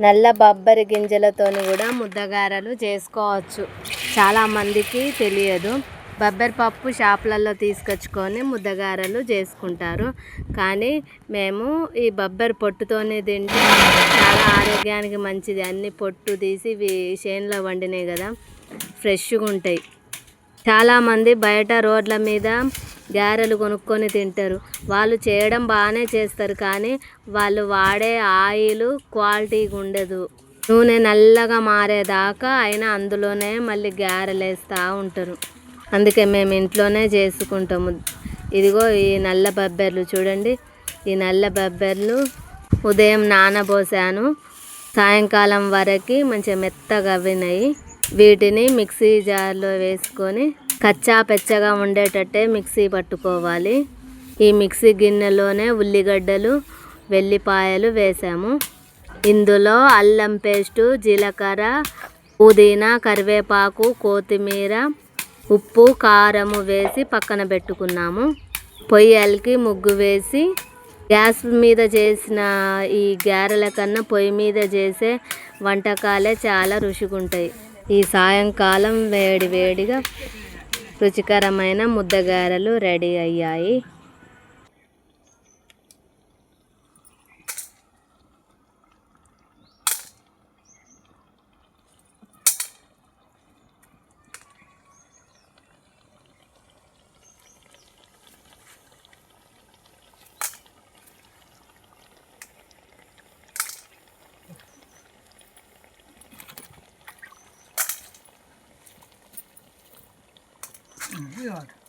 నల్ల బొబ్బరి గింజలతోని కూడా ముద్దగారెలు చేసుకోవచ్చు. చాలామందికి తెలియదు. బొబ్బరి పప్పు షాపులలో తీసుకొచ్చుకొని ముద్దగారెలు చేసుకుంటారు. కానీ మేము ఈ బొబ్బరి పొట్టుతోనే తింటే చాలా ఆరోగ్యానికి మంచిది. అన్ని పొట్టు తీసి చేనులో వండినాయి కదా, ఫ్రెష్గా ఉంటాయి. చాలామంది బయట రోడ్ల మీద గారెలు కొనుక్కొని తింటారు. వాళ్ళు చేయడం బాగానే చేస్తారు, కానీ వాళ్ళు వాడే ఆయిల్ క్వాలిటీగా ఉండదు. నూనె నల్లగా మారేదాకా అయినా అందులోనే మళ్ళీ గారెలు వేస్తూ ఉంటారు. అందుకే మేము ఇంట్లోనే చేసుకుంటాము. ఇదిగో ఈ నల్ల బొబ్బర్లు చూడండి. ఈ నల్ల బొబ్బర్లు ఉదయం నానబోసాను, సాయంకాలం వరకు మంచిగా మెత్తగా అవ్వినాయి. వీటిని మిక్సీ జార్లో వేసుకొని కచ్చా పెచ్చగా ఉండేటట్టే మిక్సీ పట్టుకోవాలి. ఈ మిక్సీ గిన్నెలోనే ఉల్లిగడ్డలు, వెల్లిపాయలు వేసాము. ఇందులో అల్లం పేస్టు, జీలకర్ర, పుదీనా, కరివేపాకు, కొత్తిమీర, ఉప్పు, కారము వేసి పక్కన పెట్టుకున్నాము. పొయ్యికి ముగ్గు వేసి గ్యాస్ మీద చేసిన ఈ గారెల కన్నా పొయ్యి మీద చేసే వంటకాలే చాలా రుచిగా ఉంటాయి. ఈ సాయంకాలం వేడివేడిగా రుచికరమైన ముద్దగారెలు రెడీ అయ్యాయి. Yeah.